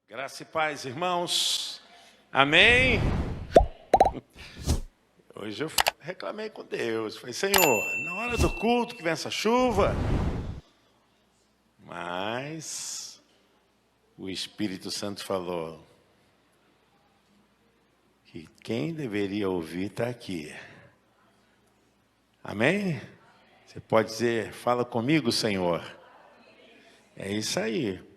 Graça e paz, irmãos. Amém? Hoje eu reclamei com Deus. Falei, Senhor, na hora do culto que vem essa chuva. Mas o Espírito Santo falou que quem deveria ouvir está aqui. Amém? Você pode dizer, fala comigo, Senhor. É isso aí.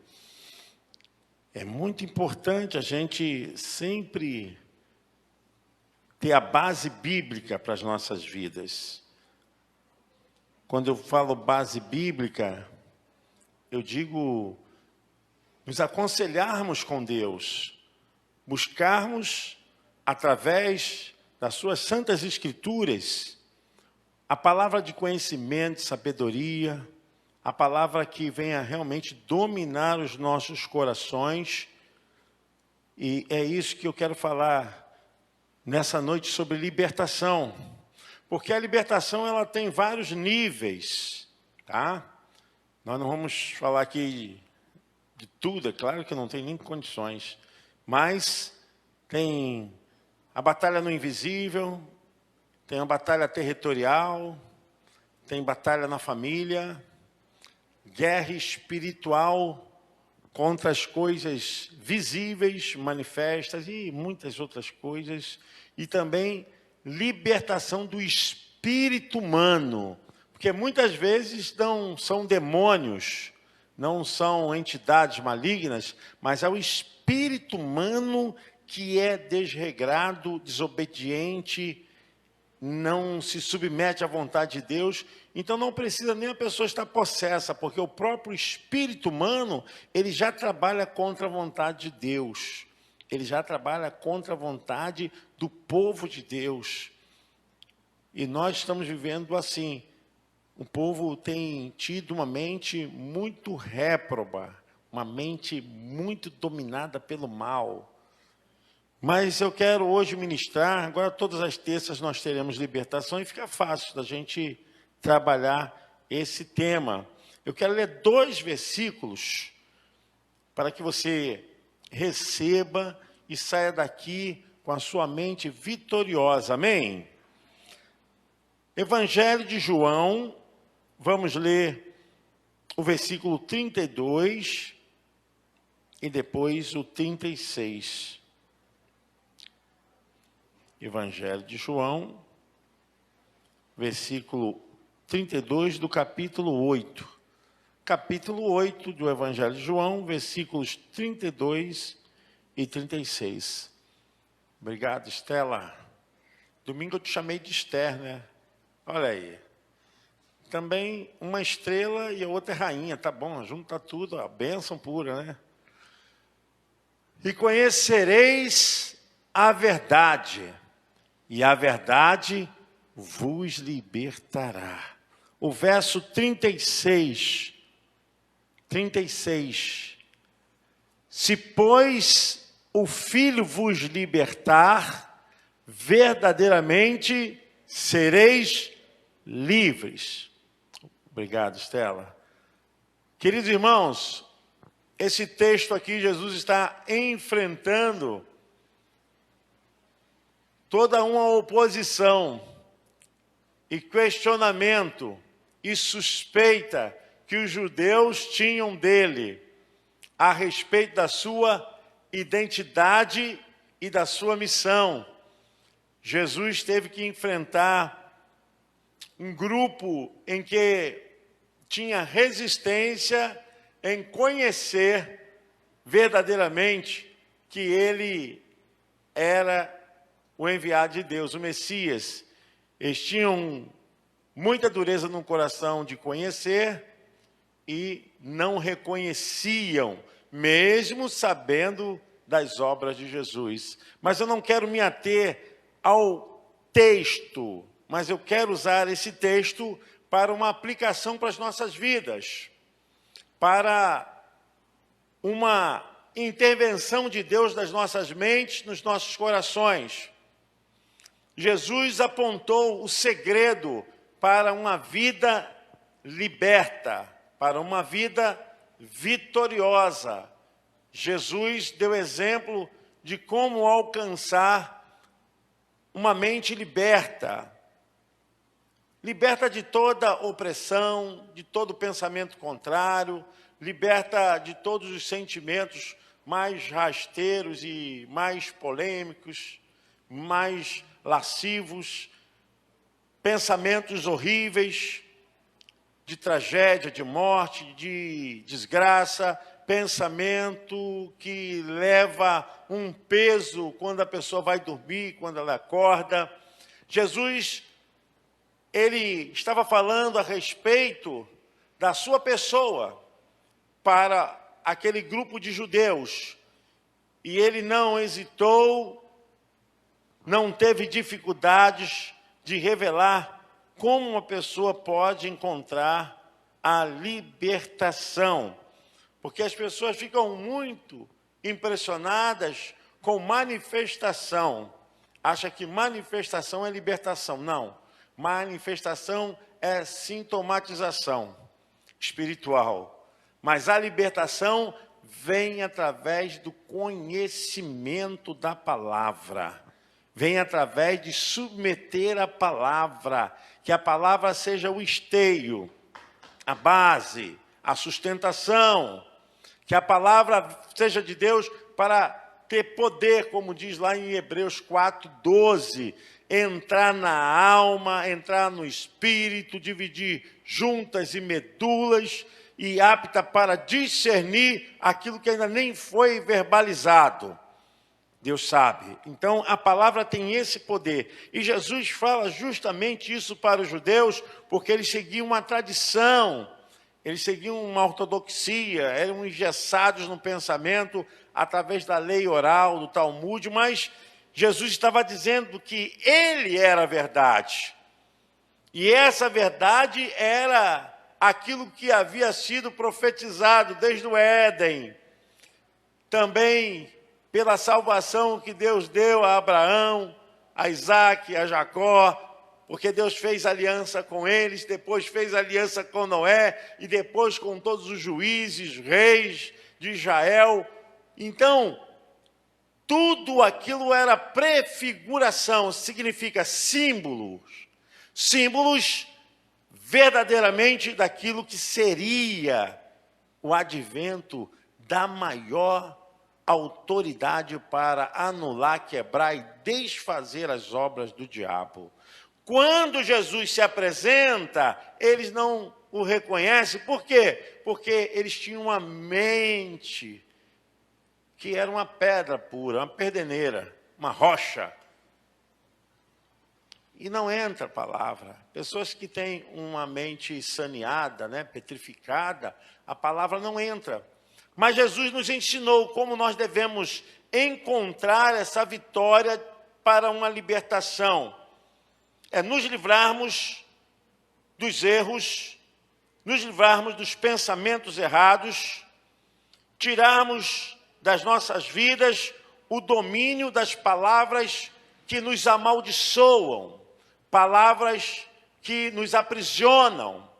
É muito importante a gente sempre ter a base bíblica para as nossas vidas. Quando eu falo base bíblica, eu digo nos aconselharmos com Deus, buscarmos através das suas santas escrituras a palavra de conhecimento, sabedoria, a palavra que venha realmente dominar os nossos corações. E é isso que eu quero falar nessa noite sobre libertação. Porque a libertação ela tem vários níveis, tá? Nós não vamos falar aqui de tudo, é claro que não tem nem condições. Mas tem a batalha no invisível, tem a batalha territorial, tem batalha na família, guerra espiritual contra as coisas visíveis, manifestas e muitas outras coisas. E também libertação do espírito humano. Porque muitas vezes não são demônios, não são entidades malignas, mas é o espírito humano que é desregrado, desobediente, não se submete à vontade de Deus. Então não precisa nem a pessoa estar possessa, porque o próprio espírito humano, ele já trabalha contra a vontade de Deus. Ele já trabalha contra a vontade do povo de Deus. E nós estamos vivendo assim. O povo tem tido uma mente muito réproba, uma mente muito dominada pelo mal. Mas eu quero hoje ministrar, agora todas as terças nós teremos libertação e fica fácil da gente trabalhar esse tema. Eu quero ler 2 versículos para que você receba e saia daqui com a sua mente vitoriosa. Amém? Evangelho de João, vamos ler o versículo 32 e depois o 36. Evangelho de João, versículo 32 do capítulo 8. Capítulo 8 do Evangelho de João, versículos 32 e 36. Obrigado, Estela. Domingo eu te chamei de Esther, né? Olha aí. Também uma estrela e a outra é rainha, tá bom? Junta tudo, a bênção pura, né? E conhecereis a verdade. E a verdade vos libertará. O verso 36. Se, pois, o Filho vos libertar, verdadeiramente sereis livres. Obrigado, Estela. Queridos irmãos, esse texto aqui, Jesus está enfrentando toda uma oposição e questionamento e suspeita que os judeus tinham dele a respeito da sua identidade e da sua missão. Jesus teve que enfrentar um grupo em que tinha resistência em conhecer verdadeiramente que ele era o enviado de Deus, o Messias. Eles tinham muita dureza no coração de conhecer e não reconheciam, mesmo sabendo das obras de Jesus. Mas eu não quero me ater ao texto, mas eu quero usar esse texto para uma aplicação para as nossas vidas, para uma intervenção de Deus nas nossas mentes, nos nossos corações. Jesus apontou o segredo para uma vida liberta, para uma vida vitoriosa. Jesus deu exemplo de como alcançar uma mente liberta. Liberta de toda opressão, de todo pensamento contrário, liberta de todos os sentimentos mais rasteiros e mais polêmicos, mais lascivos, pensamentos horríveis, de tragédia, de morte, de desgraça, pensamento que leva um peso quando a pessoa vai dormir, quando ela acorda. Jesus, ele estava falando a respeito da sua pessoa para aquele grupo de judeus. E ele não hesitou, não teve dificuldades de revelar como uma pessoa pode encontrar a libertação. Porque as pessoas ficam muito impressionadas com manifestação. Acha que manifestação é libertação. Não. Manifestação é sintomatização espiritual. Mas a libertação vem através do conhecimento da palavra. Vem através de submeter a palavra. Que a palavra seja o esteio, a base, a sustentação. Que a palavra seja de Deus para ter poder, como diz lá em Hebreus 4:12, entrar na alma, entrar no espírito, dividir juntas e medulas, e apta para discernir aquilo que ainda nem foi verbalizado. Deus sabe. Então, a palavra tem esse poder. E Jesus fala justamente isso para os judeus, porque eles seguiam uma tradição, eles seguiam uma ortodoxia, eram engessados no pensamento através da lei oral, do Talmud, mas Jesus estava dizendo que ele era a verdade. E essa verdade era aquilo que havia sido profetizado desde o Éden. Também pela salvação que Deus deu a Abraão, a Isaac, a Jacó, porque Deus fez aliança com eles, depois fez aliança com Noé, e depois com todos os juízes, reis de Israel. Então, tudo aquilo era prefiguração, significa símbolos. Símbolos verdadeiramente daquilo que seria o advento da maior autoridade para anular, quebrar e desfazer as obras do diabo. Quando Jesus se apresenta, eles não o reconhecem. Por quê? Porque eles tinham uma mente que era uma pedra pura, uma perdeneira, uma rocha. E não entra a palavra. Pessoas que têm uma mente saneada, petrificada, a palavra não entra. Mas Jesus nos ensinou como nós devemos encontrar essa vitória para uma libertação. É nos livrarmos dos erros, nos livrarmos dos pensamentos errados, tirarmos das nossas vidas o domínio das palavras que nos amaldiçoam, palavras que nos aprisionam.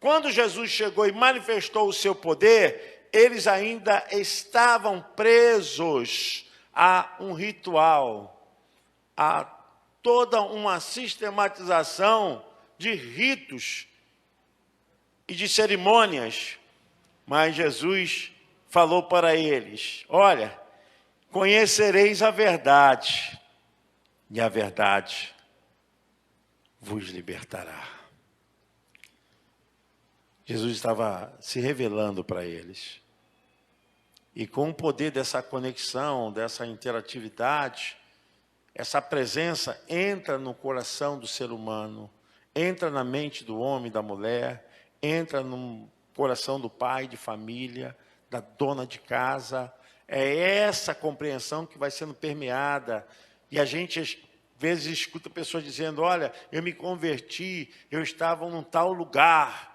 Quando Jesus chegou e manifestou o seu poder, eles ainda estavam presos a um ritual, a toda uma sistematização de ritos e de cerimônias. Mas Jesus falou para eles: olha, conhecereis a verdade, e a verdade vos libertará. Jesus estava se revelando para eles. E com o poder dessa conexão, dessa interatividade, essa presença entra no coração do ser humano, entra na mente do homem e da mulher, entra no coração do pai de família, da dona de casa. É essa compreensão que vai sendo permeada. E a gente, às vezes, escuta pessoas dizendo: olha, eu me converti, eu estava num tal lugar,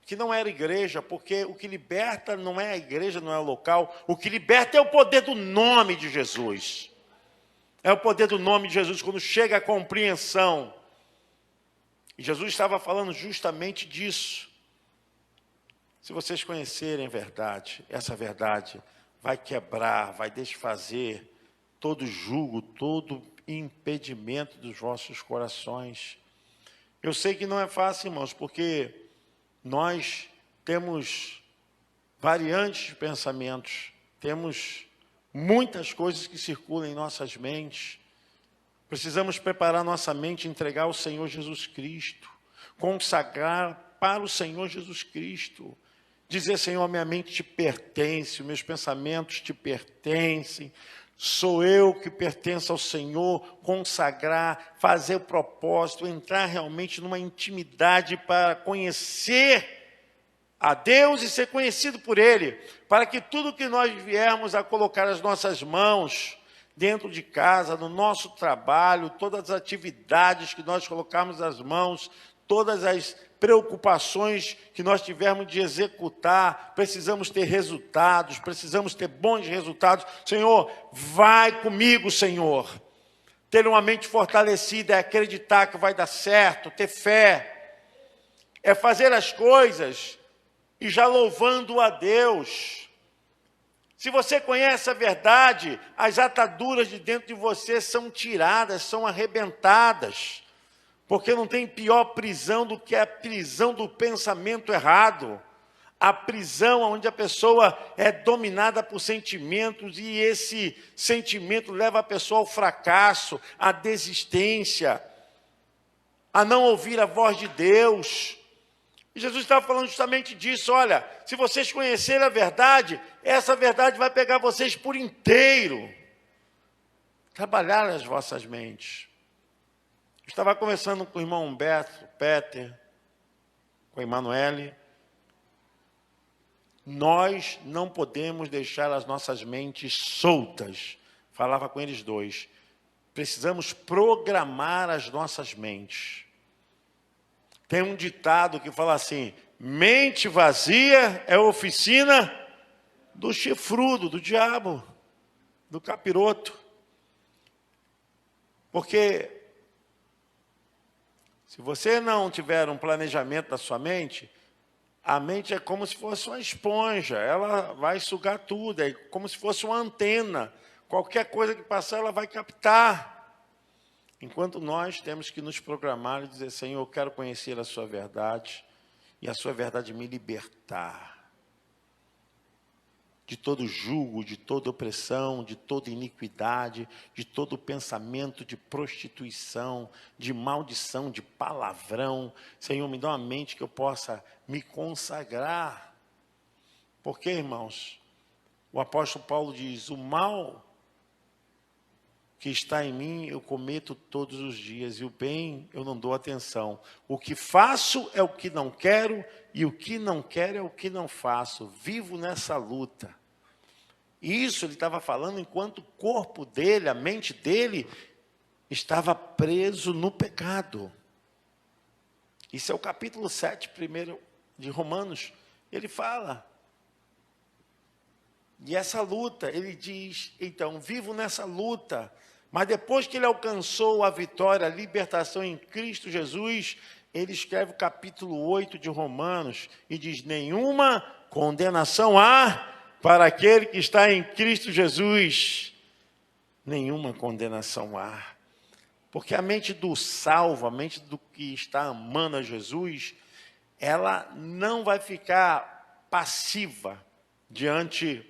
que não era igreja, porque o que liberta não é a igreja, não é o local. O que liberta é o poder do nome de Jesus. É o poder do nome de Jesus, quando chega a compreensão. E Jesus estava falando justamente disso. Se vocês conhecerem a verdade, essa verdade vai quebrar, vai desfazer todo jugo, todo impedimento dos vossos corações. Eu sei que não é fácil, irmãos, porque nós temos variantes de pensamentos, temos muitas coisas que circulam em nossas mentes. Precisamos preparar nossa mente, entregar ao Senhor Jesus Cristo, consagrar para o Senhor Jesus Cristo. Dizer, Senhor, minha mente te pertence, os meus pensamentos te pertencem, sou eu que pertenço ao Senhor, consagrar, fazer o propósito, entrar realmente numa intimidade para conhecer a Deus e ser conhecido por Ele, para que tudo que nós viermos a colocar as nossas mãos, dentro de casa, no nosso trabalho, todas as atividades que nós colocarmos as mãos, todas as preocupações que nós tivermos de executar, precisamos ter resultados, precisamos ter bons resultados. Senhor, vai comigo, Senhor. Ter uma mente fortalecida é acreditar que vai dar certo, ter fé, é fazer as coisas e já louvando a Deus. Se você conhece a verdade, as ataduras de dentro de você são tiradas, são arrebentadas. Porque não tem pior prisão do que a prisão do pensamento errado. A prisão onde a pessoa é dominada por sentimentos e esse sentimento leva a pessoa ao fracasso, à desistência, a não ouvir a voz de Deus. E Jesus estava falando justamente disso. Olha, se vocês conhecerem a verdade, essa verdade vai pegar vocês por inteiro. Trabalhar as vossas mentes. Eu estava conversando com o irmão Humberto, Peter, com a Emanuele. Nós não podemos deixar as nossas mentes soltas. Falava com eles dois. Precisamos programar as nossas mentes. Tem um ditado que fala assim: mente vazia é oficina do chifrudo, do diabo, do capiroto. Porque se você não tiver um planejamento da sua mente, a mente é como se fosse uma esponja, ela vai sugar tudo, é como se fosse uma antena. Qualquer coisa que passar, ela vai captar. Enquanto nós temos que nos programar e dizer, Senhor, eu quero conhecer a sua verdade, e a sua verdade me libertar de todo jugo, de toda opressão, de toda iniquidade, de todo pensamento de prostituição, de maldição, de palavrão. Senhor, me dá uma mente que eu possa me consagrar. Porque, irmãos, o apóstolo Paulo diz, o mal que está em mim eu cometo todos os dias, e o bem eu não dou atenção. O que faço é o que não quero, e o que não quero é o que não faço. Vivo nessa luta. Isso ele estava falando enquanto o corpo dele, a mente dele, estava preso no pecado. Isso é o capítulo 7, primeiro de Romanos. Ele fala. E essa luta, ele diz, então, vivo nessa luta. Mas depois que ele alcançou a vitória, a libertação em Cristo Jesus, ele escreve o capítulo 8 de Romanos e diz, nenhuma condenação há para aquele que está em Cristo Jesus. Nenhuma condenação há. Porque a mente do salvo, a mente do que está amando a Jesus, ela não vai ficar passiva diante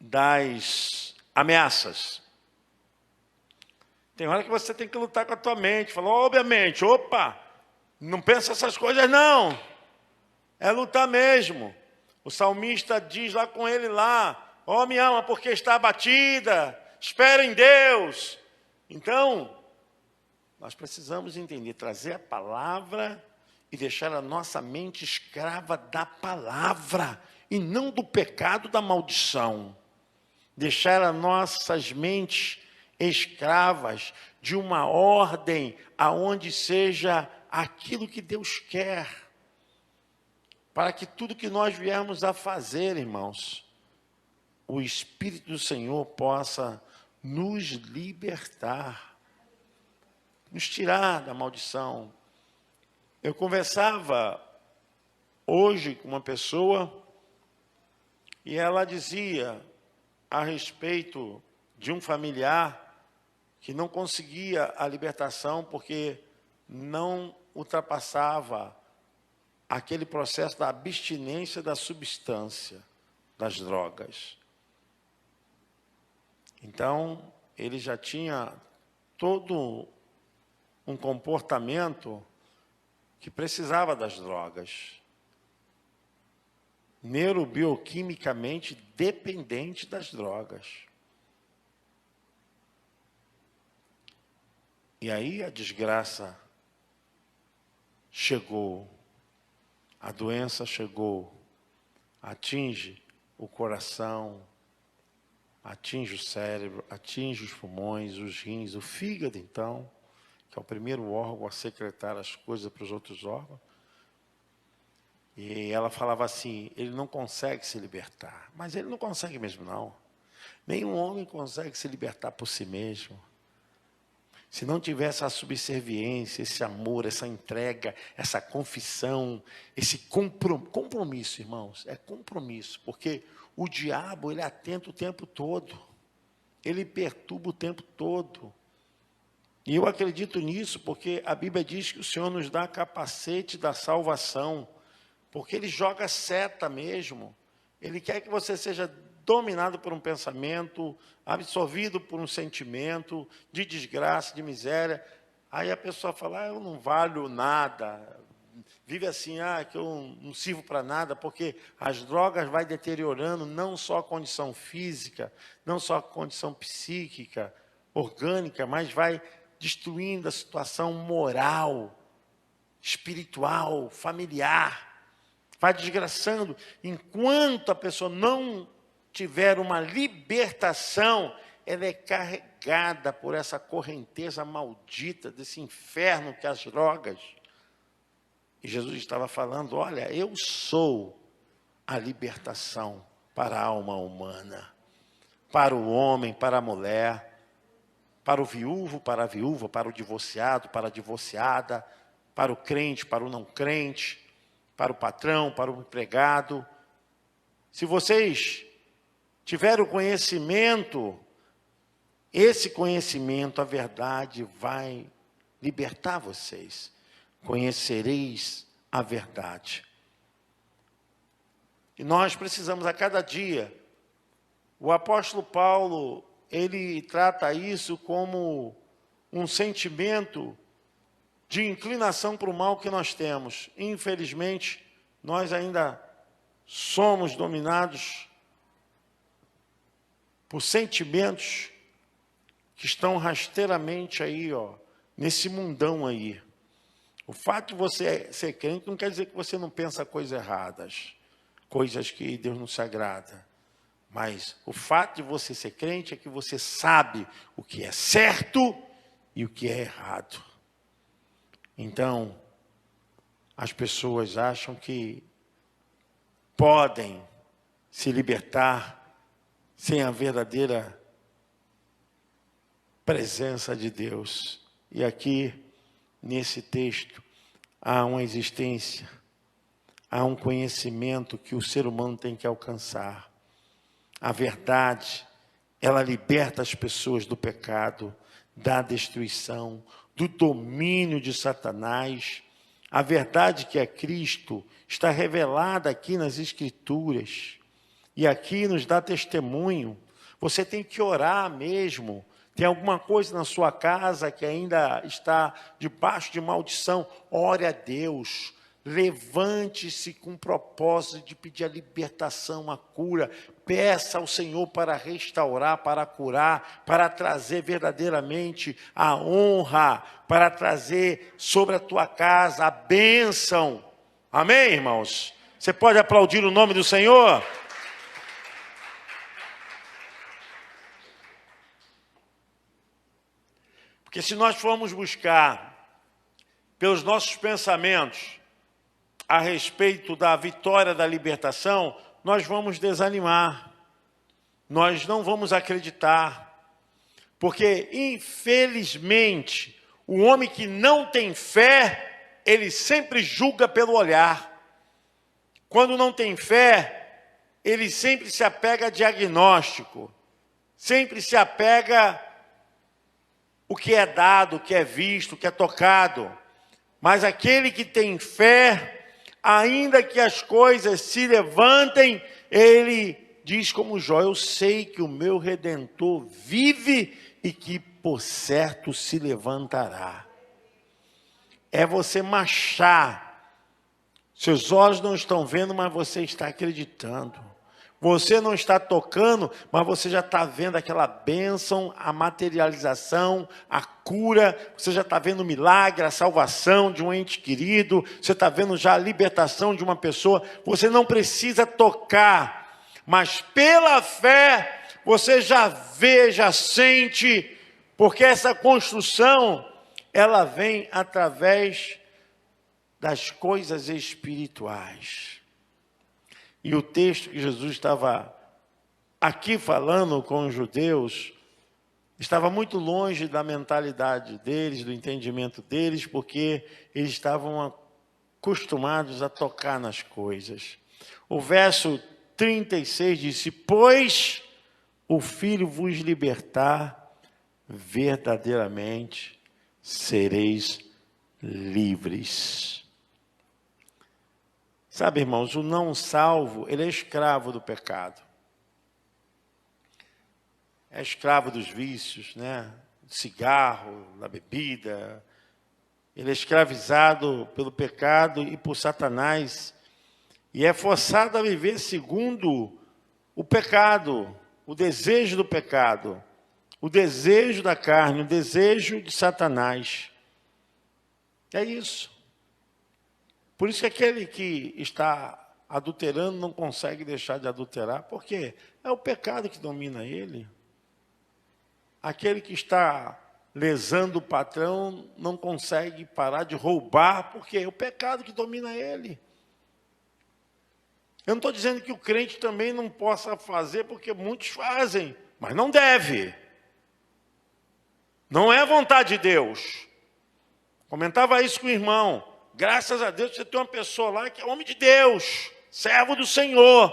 das ameaças. Tem hora que você tem que lutar com a tua mente. Falar, obviamente, opa, não pensa essas coisas não. É lutar mesmo. O salmista diz lá com ele lá, ó, me ama porque está abatida, espera em Deus. Então, nós precisamos entender, trazer a palavra e deixar a nossa mente escrava da palavra e não do pecado, da maldição. Deixar as nossas mentes escravas de uma ordem aonde seja aquilo que Deus quer. Para que tudo que nós viermos a fazer, irmãos, o Espírito do Senhor possa nos libertar, nos tirar da maldição. Eu conversava hoje com uma pessoa E ela dizia a respeito de um familiar que não conseguia a libertação porque não ultrapassava aquele processo da abstinência da substância, das drogas. Então, ele já tinha todo um comportamento que precisava das drogas. Neurobioquimicamente dependente das drogas. E aí a desgraça chegou, a doença chegou, atinge o coração, atinge o cérebro, atinge os pulmões, os rins, o fígado, então, que é o primeiro órgão a secretar as coisas para os outros órgãos. E ela falava assim, ele não consegue se libertar. Mas ele não consegue mesmo, não. Nenhum homem consegue se libertar por si mesmo. Se não tiver essa subserviência, esse amor, essa entrega, essa confissão, esse compromisso, irmãos, é compromisso. Porque o diabo, ele atenta o tempo todo. Ele perturba o tempo todo. E eu acredito nisso porque a Bíblia diz que o Senhor nos dá capacete da salvação. Porque ele joga seta mesmo. Ele quer que você seja dominado por um pensamento, absorvido por um sentimento de desgraça, de miséria. Aí a pessoa fala, eu não valho nada. Vive assim, que eu não sirvo para nada, porque as drogas vai deteriorando não só a condição física, não só a condição psíquica, orgânica, mas vai destruindo a situação moral, espiritual, familiar. Vai desgraçando. Enquanto a pessoa não tiver uma libertação, ela é carregada por essa correnteza maldita, desse inferno que é as drogas. E Jesus estava falando, olha, eu sou a libertação para a alma humana, para o homem, para a mulher, para o viúvo, para a viúva, para o divorciado, para a divorciada, para o crente, para o não crente, para o patrão, para o empregado. Se vocês tiverem o conhecimento, esse conhecimento, a verdade vai libertar vocês. Conhecereis a verdade. E nós precisamos a cada dia. O apóstolo Paulo, ele trata isso como um sentimento de inclinação para o mal que nós temos. Infelizmente, nós ainda somos dominados por sentimentos que estão rasteiramente aí, nesse mundão aí. O fato de você ser crente não quer dizer que você não pensa coisas erradas, coisas que Deus não se agrada. Mas o fato de você ser crente é que você sabe o que é certo e o que é errado. Então, as pessoas acham que podem se libertar sem a verdadeira presença de Deus. E aqui, nesse texto, há uma existência, há um conhecimento que o ser humano tem que alcançar. A verdade, ela liberta as pessoas do pecado, da destruição, do domínio de Satanás. A verdade que é Cristo está revelada aqui nas Escrituras. E aqui nos dá testemunho. Você tem que orar mesmo. Tem alguma coisa na sua casa que ainda está debaixo de maldição? Ore a Deus. Levante-se com o propósito de pedir a libertação, a cura. Peça ao Senhor para restaurar, para curar, para trazer verdadeiramente a honra, para trazer sobre a tua casa a bênção. Amém, irmãos? Você pode aplaudir o nome do Senhor? Porque se nós formos buscar pelos nossos pensamentos a respeito da vitória da libertação, nós vamos desanimar, nós não vamos acreditar, porque infelizmente o homem que não tem fé, ele sempre julga pelo olhar. Quando não tem fé, ele sempre se apega a diagnóstico, sempre se apega o que é dado, o que é visto, o que é tocado. Mas aquele que tem fé, ainda que as coisas se levantem, ele diz como Jó: eu sei que o meu Redentor vive e que por certo se levantará. É você marchar. Seus olhos não estão vendo, mas você está acreditando. Você não está tocando, mas você já está vendo aquela bênção, a materialização, a cura. Você já está vendo o milagre, a salvação de um ente querido. Você está vendo já a libertação de uma pessoa. Você não precisa tocar, mas pela fé você já vê, já sente, porque essa construção, ela vem através das coisas espirituais. E o texto que Jesus estava aqui falando com os judeus estava muito longe da mentalidade deles, do entendimento deles, porque eles estavam acostumados a tocar nas coisas. O verso 36 disse: pois o Filho vos libertar, verdadeiramente sereis livres. Sabe, irmãos, o não salvo, ele é escravo do pecado. É escravo dos vícios, né? Do cigarro, da bebida. Ele é escravizado pelo pecado e por Satanás. E é forçado a viver segundo o pecado, o desejo do pecado, o desejo da carne, o desejo de Satanás. É isso. Por isso que aquele que está adulterando não consegue deixar de adulterar, porque é o pecado que domina ele. Aquele que está lesando o patrão não consegue parar de roubar, porque é o pecado que domina ele. Eu não estou dizendo que o crente também não possa fazer, porque muitos fazem, mas não deve. Não é a vontade de Deus. Comentava isso com o irmão. Graças a Deus você tem uma pessoa lá que é homem de Deus, servo do Senhor.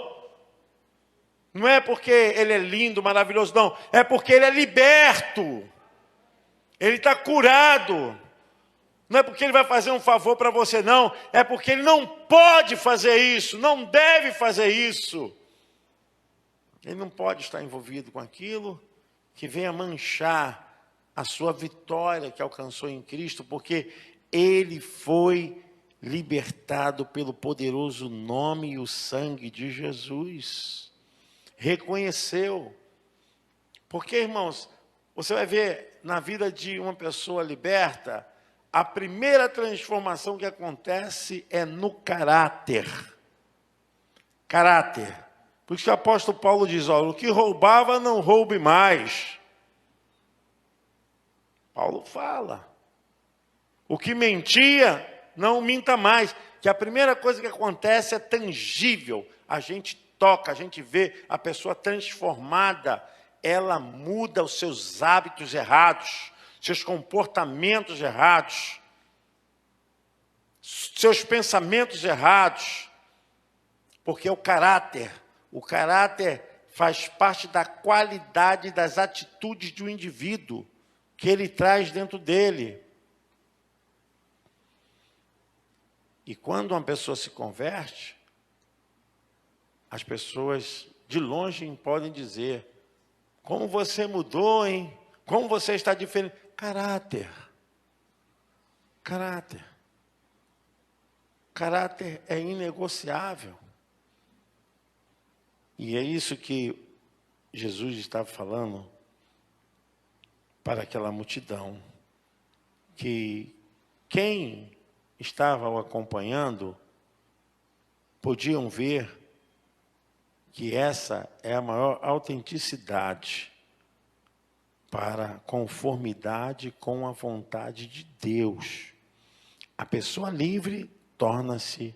Não é porque ele é lindo, maravilhoso, não. É porque ele é liberto. Ele está curado. Não é porque ele vai fazer um favor para você, não. É porque ele não pode fazer isso, não deve fazer isso. Ele não pode estar envolvido com aquilo que venha manchar a sua vitória que alcançou em Cristo, porque ele foi libertado pelo poderoso nome e o sangue de Jesus. Reconheceu. Porque, irmãos, você vai ver na vida de uma pessoa liberta, a primeira transformação que acontece é no caráter. Caráter. Por isso que o apóstolo Paulo diz: olha, o que roubava não roube mais. Paulo fala. O que mentia, não minta mais. Que a primeira coisa que acontece é tangível. A gente toca, a gente vê a pessoa transformada. Ela muda os seus hábitos errados, seus comportamentos errados, seus pensamentos errados. Porque o caráter faz parte da qualidade das atitudes de um indivíduo que ele traz dentro dele. E quando uma pessoa se converte, as pessoas de longe podem dizer: como você mudou, hein? Como você está diferente. Caráter. Caráter. Caráter é inegociável. E é isso que Jesus estava falando para aquela multidão. Que quem estava o acompanhando podiam ver que essa é a maior autenticidade para conformidade com a vontade de Deus. A pessoa livre torna-se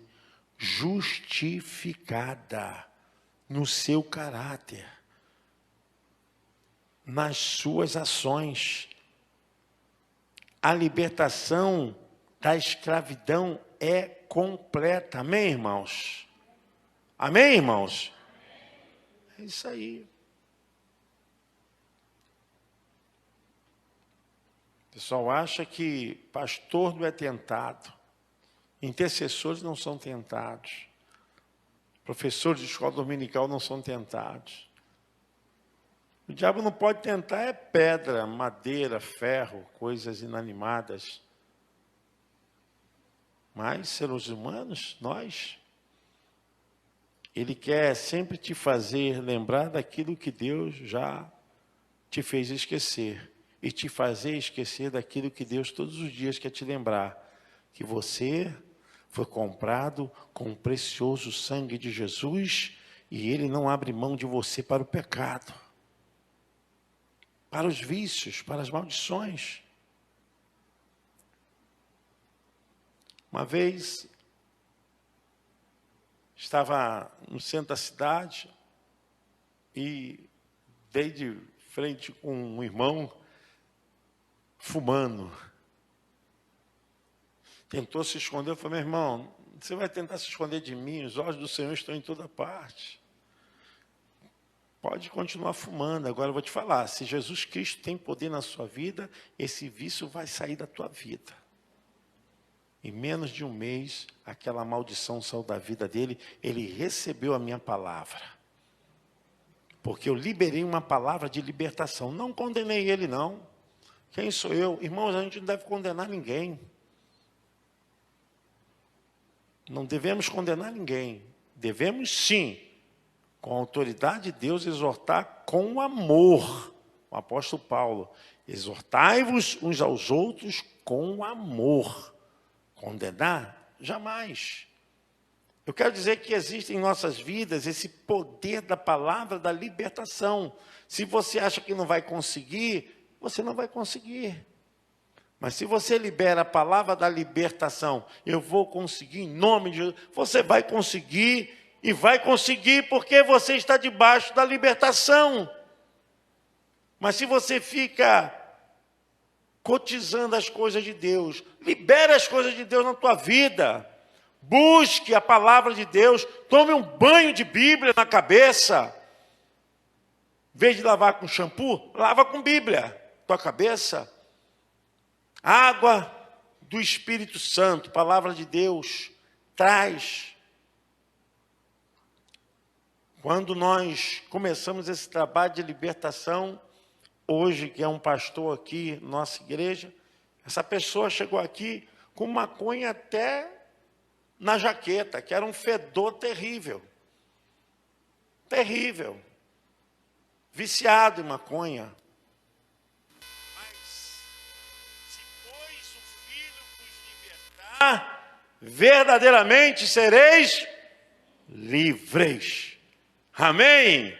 justificada no seu caráter, nas suas ações. A libertação da escravidão é completa. Amém, irmãos? Amém, irmãos? É isso aí. O pessoal acha que pastor não é tentado. Intercessores não são tentados. Professores de escola dominical não são tentados. O diabo não pode tentar é pedra, madeira, ferro, coisas inanimadas. Mas, seres humanos, nós, ele quer sempre te fazer lembrar daquilo que Deus já te fez esquecer. E te fazer esquecer daquilo que Deus todos os dias quer te lembrar. Que você foi comprado com o precioso sangue de Jesus e Ele não abre mão de você para o pecado, para os vícios, para as maldições. Uma vez, estava no centro da cidade e dei de frente com um irmão fumando. Tentou se esconder, eu falei, meu irmão, você vai tentar se esconder de mim, os olhos do Senhor estão em toda parte. Pode continuar fumando, agora eu vou te falar, se Jesus Cristo tem poder na sua vida, esse vício vai sair da tua vida. Em menos de um mês, aquela maldição saiu da vida dele, ele recebeu a minha palavra. Porque eu liberei uma palavra de libertação, não condenei ele não. Quem sou eu? Irmãos, a gente não deve condenar ninguém. Não devemos condenar ninguém. Devemos sim, com a autoridade de Deus, exortar com amor. O apóstolo Paulo, exortai-vos uns aos outros com amor. Condenar? Jamais. Eu quero dizer que existe em nossas vidas esse poder da palavra da libertação. Se você acha que não vai conseguir, você não vai conseguir. Mas se você libera a palavra da libertação, eu vou conseguir em nome de Jesus, você vai conseguir e vai conseguir porque você está debaixo da libertação. Mas se você fica cotizando as coisas de Deus, libere as coisas de Deus na tua vida. Busque a palavra de Deus, tome um banho de Bíblia na cabeça. Em vez de lavar com shampoo, lava com Bíblia, tua cabeça. Água do Espírito Santo, palavra de Deus, traz. Quando nós começamos esse trabalho de libertação, hoje que é um pastor aqui, nossa igreja, essa pessoa chegou aqui com maconha até na jaqueta, que era um fedor terrível. Terrível. Viciado em maconha. Verdadeiramente sereis livres. Amém?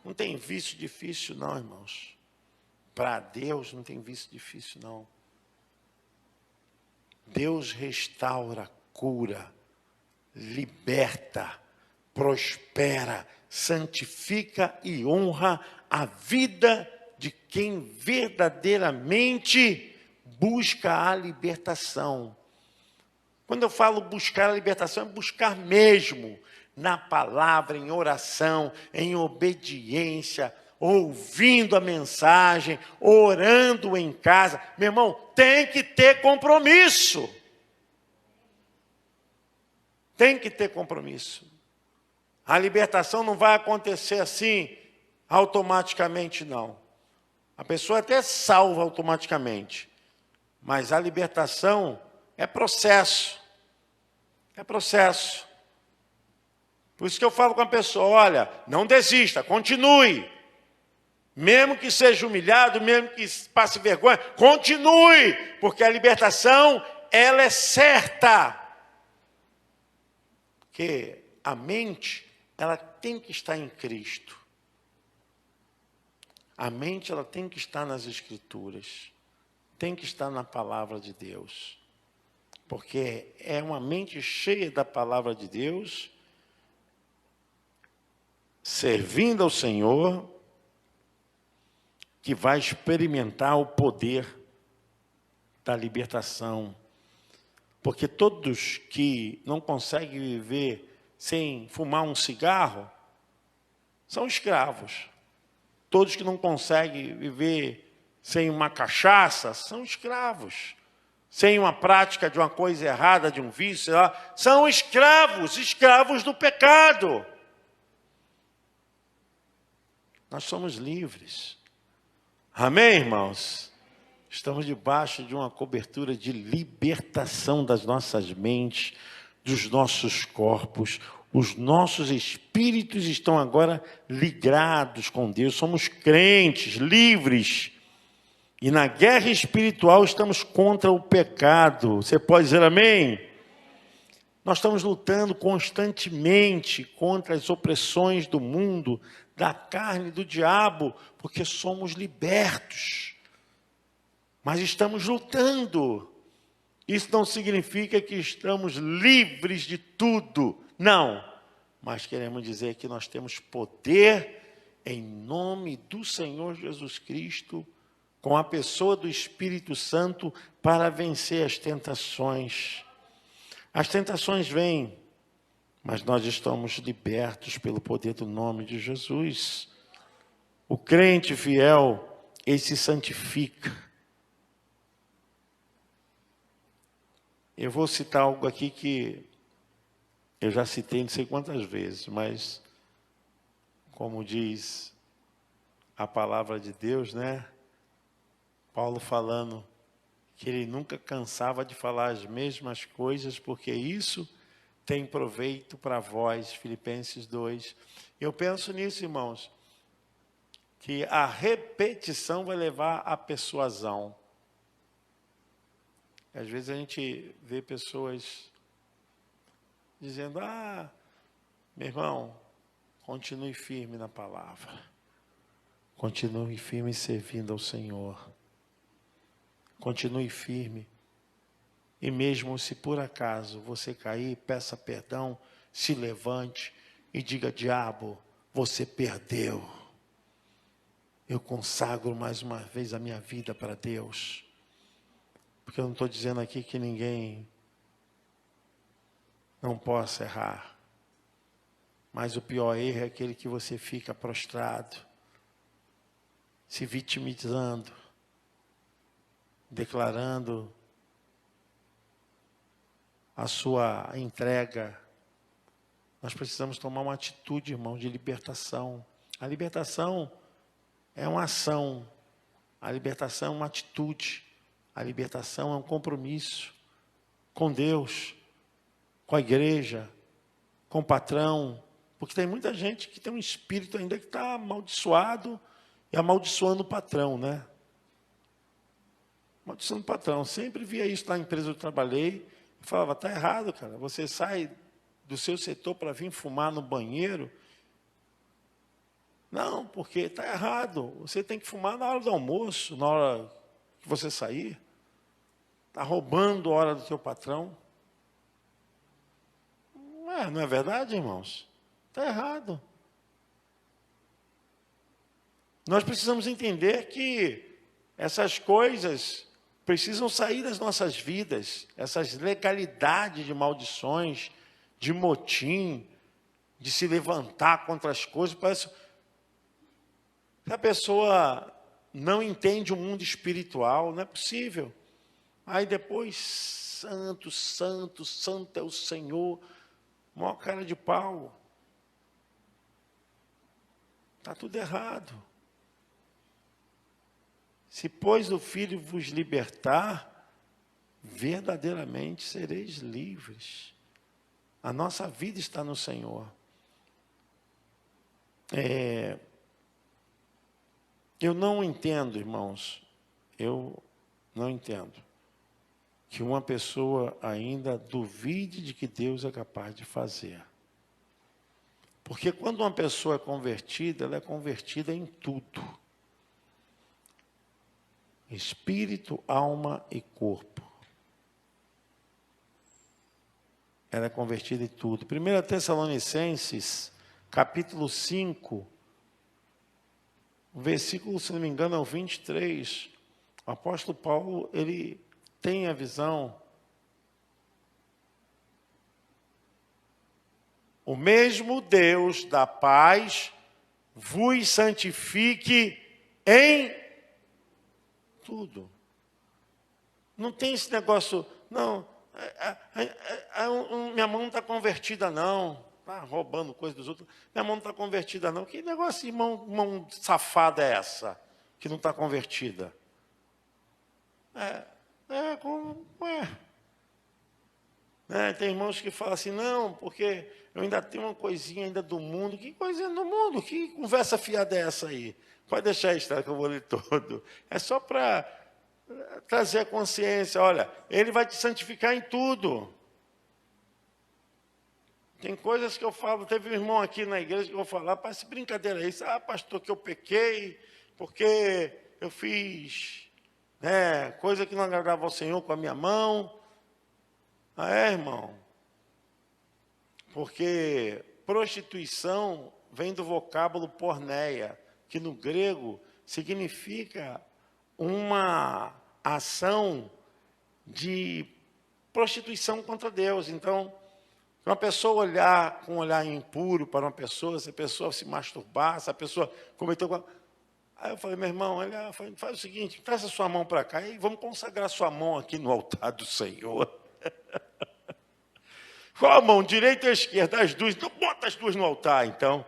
Não tem vício difícil não, irmãos. Para Deus não tem vício difícil não. Deus restaura, cura, liberta, prospera, santifica e honra a vida de quem verdadeiramente busca a libertação. Quando eu falo buscar a libertação, é buscar mesmo na palavra, em oração, em obediência, ouvindo a mensagem, orando em casa. Meu irmão, tem que ter compromisso. Tem que ter compromisso. A libertação não vai acontecer assim, automaticamente, não. A pessoa até salva automaticamente, mas a libertação é processo. É processo. Por isso que eu falo com a pessoa, olha, não desista, continue. Mesmo que seja humilhado, mesmo que passe vergonha, continue, porque a libertação, ela é certa. Porque a mente, ela tem que estar em Cristo. A mente, ela tem que estar nas Escrituras. Tem que estar na palavra de Deus. Porque é uma mente cheia da palavra de Deus, servindo ao Senhor, que vai experimentar o poder da libertação. Porque todos que não conseguem viver sem fumar um cigarro, são escravos. Todos que não conseguem viver sem uma cachaça são escravos. Sem uma prática de uma coisa errada, de um vício, sei lá, são escravos, escravos do pecado. Nós somos livres. Amém, irmãos? Estamos debaixo de uma cobertura de libertação das nossas mentes, dos nossos corpos. Os nossos espíritos estão agora ligados com Deus. Somos crentes, livres. E na guerra espiritual estamos contra o pecado. Você pode dizer amém? Nós estamos lutando constantemente contra as opressões do mundo, da carne, do diabo, porque somos libertos. Mas estamos lutando. Isso não significa que estamos livres de tudo. Não. Mas queremos dizer que nós temos poder em nome do Senhor Jesus Cristo, com a pessoa do Espírito Santo, para vencer as tentações. As tentações vêm, mas nós estamos libertos pelo poder do nome de Jesus. O crente fiel, ele se santifica. Eu vou citar algo aqui que eu já citei não sei quantas vezes, mas como diz a palavra de Deus, né? Paulo falando que ele nunca cansava de falar as mesmas coisas, porque isso tem proveito para vós, Filipenses 2. Eu penso nisso, irmãos, que a repetição vai levar à persuasão. Às vezes a gente vê pessoas dizendo, meu irmão, continue firme na palavra. Continue firme servindo ao Senhor. Continue firme. E mesmo se por acaso você cair, peça perdão, se levante e diga, diabo, você perdeu. Eu consagro mais uma vez a minha vida para Deus. Porque eu não estou dizendo aqui que ninguém não possa errar. Mas o pior erro é aquele que você fica prostrado, se vitimizando, declarando a sua entrega. Nós precisamos tomar uma atitude, irmão, de libertação. A libertação é uma ação. A libertação é uma atitude. A libertação é um compromisso com Deus, com a igreja, com o patrão. Porque tem muita gente que tem um espírito ainda que está amaldiçoado e amaldiçoando o patrão, né? Amaldiçoando o patrão. Sempre via isso na empresa que eu trabalhei. E falava, está errado, cara. Você sai do seu setor para vir fumar no banheiro. Não, porque está errado. Você tem que fumar na hora do almoço, na hora que você sair. Está roubando a hora do teu patrão. Não é verdade, irmãos? Está errado. Nós precisamos entender que essas coisas precisam sair das nossas vidas. Essas legalidades de maldições, de motim, de se levantar contra as coisas. Parece que a pessoa não entende o mundo espiritual, não é possível. Aí depois, santo, santo, santo é o Senhor, maior cara de pau. Está tudo errado. Se, pois, o Filho vos libertar, verdadeiramente sereis livres. A nossa vida está no Senhor. Eu não entendo, irmãos, eu não entendo que uma pessoa ainda duvide de que Deus é capaz de fazer. Porque quando uma pessoa é convertida, ela é convertida em tudo. Espírito, alma e corpo. Ela é convertida em tudo. 1 Tessalonicenses, capítulo 5, versículo, se não me engano, é o 23. O apóstolo Paulo, ele tem a visão. O mesmo Deus da paz vos santifique em tudo. Não tem esse negócio, não, minha mão não está convertida, não. Está roubando coisa dos outros. Minha mão não está convertida, não. Que negócio de mão safada é essa, que não está convertida? Tem irmãos que falam assim, não, porque eu ainda tenho uma coisinha ainda do mundo. Que coisinha do mundo? Que conversa fiada é essa aí? Pode deixar isso, que eu vou ler todo. É só para trazer a consciência. Olha, ele vai te santificar em tudo. Tem coisas que eu falo, teve um irmão aqui na igreja que eu vou falar, parece brincadeira isso. Pastor, que eu pequei, porque eu fiz coisa que não agradava ao Senhor com a minha mão. Irmão? Porque prostituição vem do vocábulo porneia, que no grego significa uma ação de prostituição contra Deus. Então, uma pessoa olhar com um olhar impuro para uma pessoa, se a pessoa se masturbar, se a pessoa cometeu... Aí eu falei, meu irmão, faz o seguinte, traz a sua mão para cá e vamos consagrar a sua mão aqui no altar do Senhor. Qual a mão? Direita ou esquerda? As duas. Então, bota as duas no altar, então.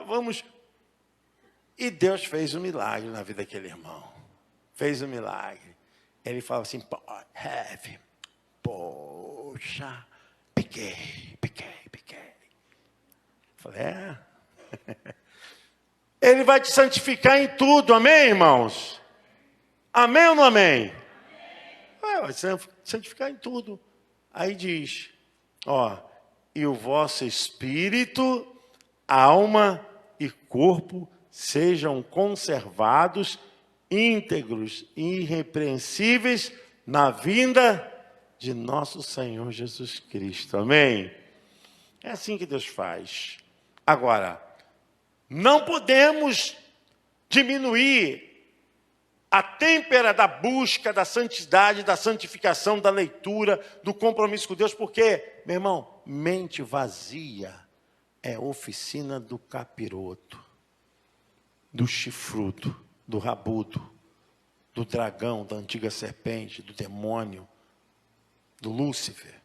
Vamos. E Deus fez um milagre na vida daquele irmão. Fez um milagre. Ele fala assim, poxa, pequei. Falei, Ele vai te santificar em tudo, amém, irmãos? Amém ou não amém? Vai te santificar em tudo. Aí diz, e o vosso espírito, alma e corpo sejam conservados, íntegros e irrepreensíveis na vinda de nosso Senhor Jesus Cristo. Amém? É assim que Deus faz. Agora, não podemos diminuir a têmpera da busca, da santidade, da santificação, da leitura, do compromisso com Deus, porque, meu irmão, mente vazia é oficina do capiroto, do chifrudo, do rabudo, do dragão, da antiga serpente, do demônio, do Lúcifer.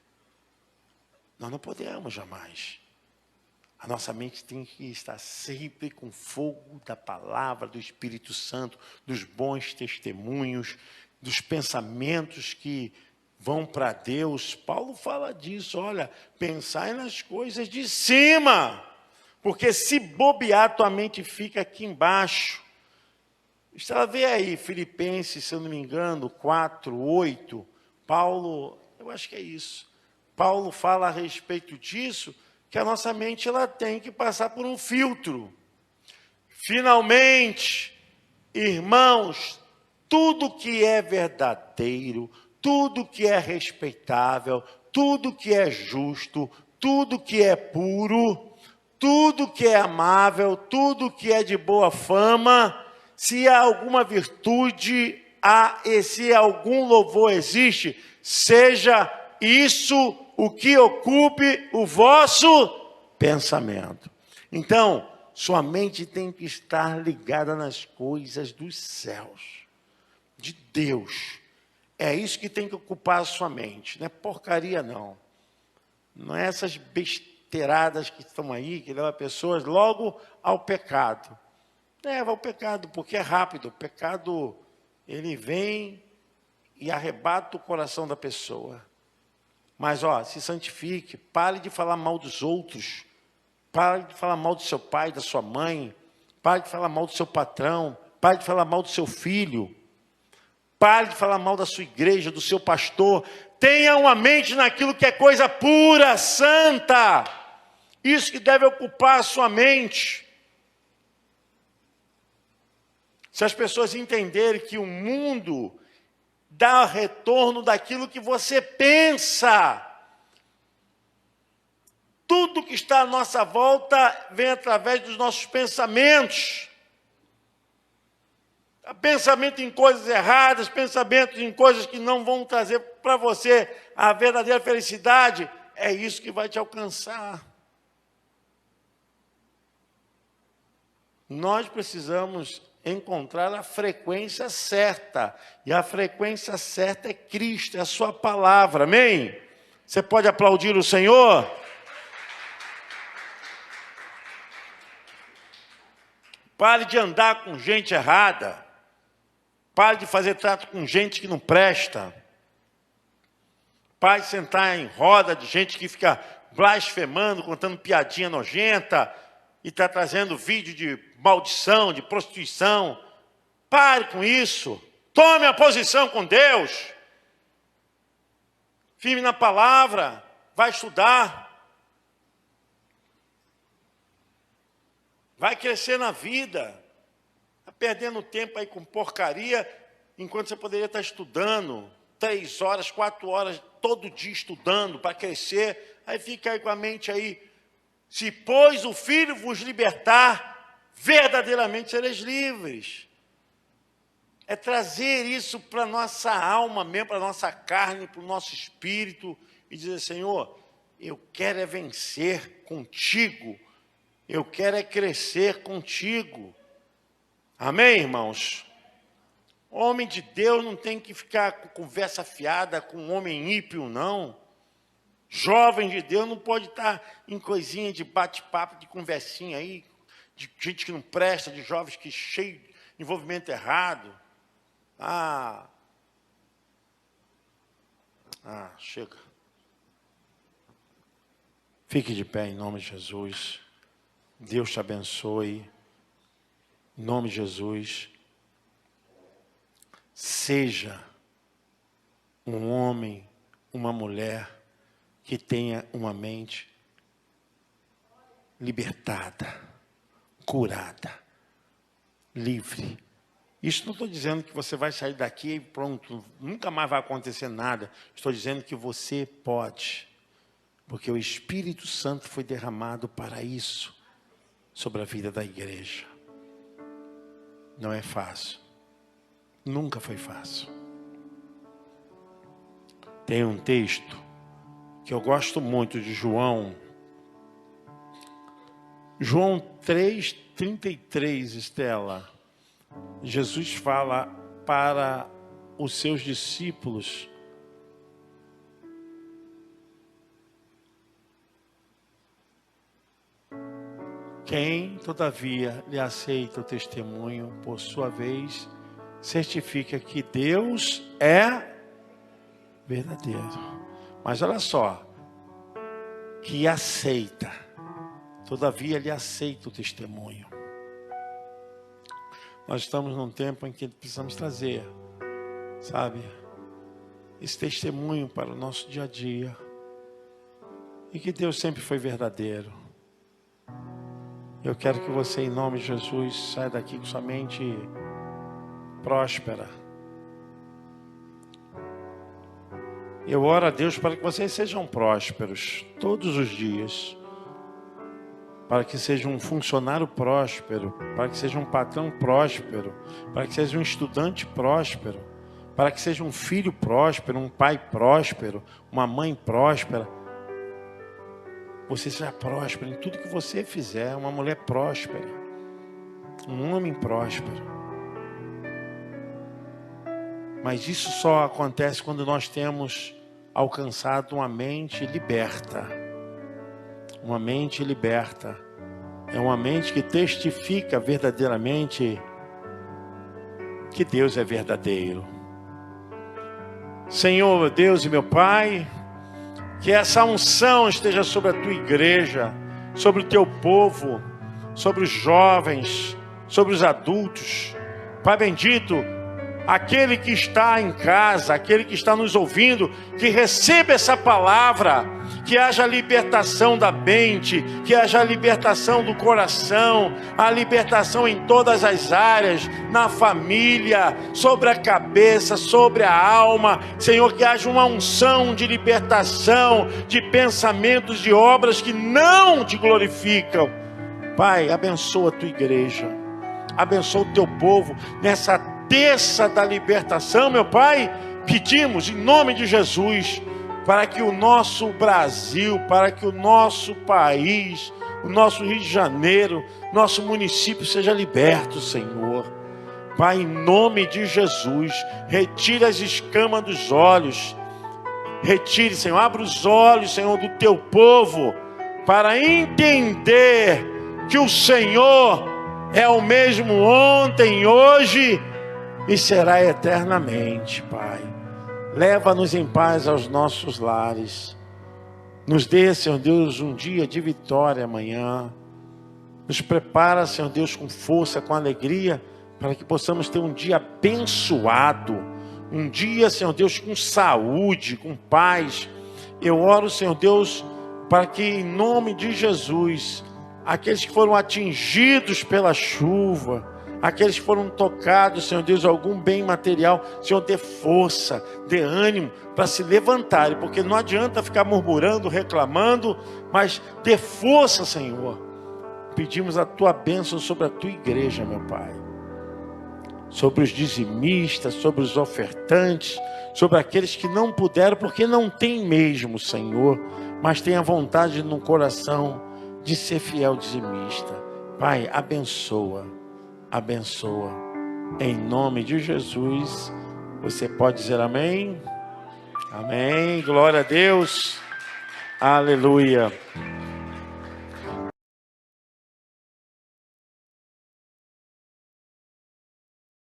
Nós não podemos jamais. A nossa mente tem que estar sempre com fogo da palavra, do Espírito Santo, dos bons testemunhos, dos pensamentos que vão para Deus. Paulo fala disso, olha, pensai nas coisas de cima, porque se bobear, tua mente fica aqui embaixo. Está vê aí, Filipenses, se eu não me engano, 4:8, Paulo, eu acho que é isso. Paulo fala a respeito disso, que a nossa mente ela tem que passar por um filtro. Finalmente, irmãos, tudo que é verdadeiro, tudo que é respeitável, tudo que é justo, tudo que é puro, tudo que é amável, tudo que é de boa fama, se há alguma virtude, se algum louvor existe, seja isso o que ocupe o vosso pensamento. Então, sua mente tem que estar ligada nas coisas dos céus, de Deus. É isso que tem que ocupar a sua mente, não é porcaria não. Não é essas besteiradas que estão aí, que levam pessoas logo ao pecado. Leva ao pecado, porque é rápido. O pecado, ele vem e arrebata o coração da pessoa. Mas, se santifique, pare de falar mal dos outros, pare de falar mal do seu pai, da sua mãe, pare de falar mal do seu patrão, pare de falar mal do seu filho, pare de falar mal da sua igreja, do seu pastor. Tenha uma mente naquilo que é coisa pura, santa. Isso que deve ocupar a sua mente. Se as pessoas entenderem que o mundo dá retorno daquilo que você pensa. Tudo que está à nossa volta vem através dos nossos pensamentos. Pensamento em coisas erradas, pensamentos em coisas que não vão trazer para você a verdadeira felicidade, é isso que vai te alcançar. Nós precisamos encontrar a frequência certa. E a frequência certa é Cristo, é a sua palavra. Amém? Você pode aplaudir o Senhor? Pare de andar com gente errada. Pare de fazer trato com gente que não presta. Pare de sentar em roda de gente que fica blasfemando, contando piadinha nojenta e está trazendo vídeo de maldição, de prostituição. Pare com isso. Tome a posição com Deus. Firme na palavra. Vai estudar. Vai crescer na vida. Está perdendo tempo aí com porcaria, enquanto você poderia estar estudando 3 horas, 4 horas, todo dia estudando para crescer. Aí fica aí com a mente aí. Se, pois, o Filho vos libertar, verdadeiramente sereis livres. É trazer isso para a nossa alma mesmo, para a nossa carne, para o nosso espírito, e dizer, Senhor, eu quero é vencer contigo, eu quero é crescer contigo. Amém, irmãos? Homem de Deus não tem que ficar com conversa fiada com um homem ímpio, não. Jovem de Deus não pode estar em coisinha de bate-papo, de conversinha aí, de gente que não presta, de jovens que cheio de envolvimento errado. Chega. Fique de pé em nome de Jesus. Deus te abençoe. Em nome de Jesus. Seja um homem, uma mulher que tenha uma mente libertada, curada, livre. Isso não estou dizendo que você vai sair daqui e pronto, nunca mais vai acontecer nada. Estou dizendo que você pode, porque o Espírito Santo foi derramado para isso, sobre a vida da igreja. Não é fácil. Nunca foi fácil. Tem um texto que eu gosto muito de João. João 3:33, Estela. Jesus fala para os seus discípulos. Quem, todavia, lhe aceita o testemunho, por sua vez, certifica que Deus é verdadeiro. Mas olha só, que aceita, todavia lhe aceita o testemunho. Nós estamos num tempo em que precisamos trazer, sabe, esse testemunho para o nosso dia a dia. E que Deus sempre foi verdadeiro. Eu quero que você, em nome de Jesus, saia daqui com sua mente próspera. Eu oro a Deus para que vocês sejam prósperos todos os dias. Para que seja um funcionário próspero, para que seja um patrão próspero, para que seja um estudante próspero, para que seja um filho próspero, um pai próspero, uma mãe próspera. Você seja próspero em tudo que você fizer, uma mulher próspera, um homem próspero. Mas isso só acontece quando nós temos alcançado uma mente liberta. Uma mente liberta. É uma mente que testifica verdadeiramente que Deus é verdadeiro. Senhor, Deus e meu Pai, que essa unção esteja sobre a tua igreja, sobre o teu povo, sobre os jovens, sobre os adultos. Pai bendito, aquele que está em casa, aquele que está nos ouvindo, que receba essa palavra, que haja libertação da mente, que haja libertação do coração, a libertação em todas as áreas, na família, sobre a cabeça, sobre a alma. Senhor, que haja uma unção de libertação, de pensamentos, de obras que não te glorificam. Pai, abençoa a tua igreja, abençoa o teu povo nessa terça da libertação, meu Pai. Pedimos em nome de Jesus, para que o nosso Brasil, para que o nosso país, o nosso Rio de Janeiro, nosso município seja liberto, Senhor. Pai, em nome de Jesus, retire as escamas dos olhos. Retire, Senhor, abra os olhos, Senhor, do teu povo, para entender que o Senhor é o mesmo ontem, hoje e será eternamente, Pai. Leva-nos em paz aos nossos lares. Nos dê, Senhor Deus, um dia de vitória amanhã. Nos prepara, Senhor Deus, com força, com alegria, para que possamos ter um dia abençoado. Um dia, Senhor Deus, com saúde, com paz. Eu oro, Senhor Deus, para que em nome de Jesus, aqueles que foram atingidos pela chuva, aqueles que foram tocados, Senhor Deus, algum bem material, Senhor, dê força, dê ânimo para se levantarem, porque não adianta ficar murmurando, reclamando, mas dê força, Senhor. Pedimos a tua bênção sobre a tua igreja, meu Pai, sobre os dizimistas, sobre os ofertantes, sobre aqueles que não puderam, porque não tem mesmo, Senhor, mas tem a vontade no coração de ser fiel dizimista. Pai, abençoa, abençoa, em nome de Jesus. Você pode dizer amém? Amém, glória a Deus, aleluia.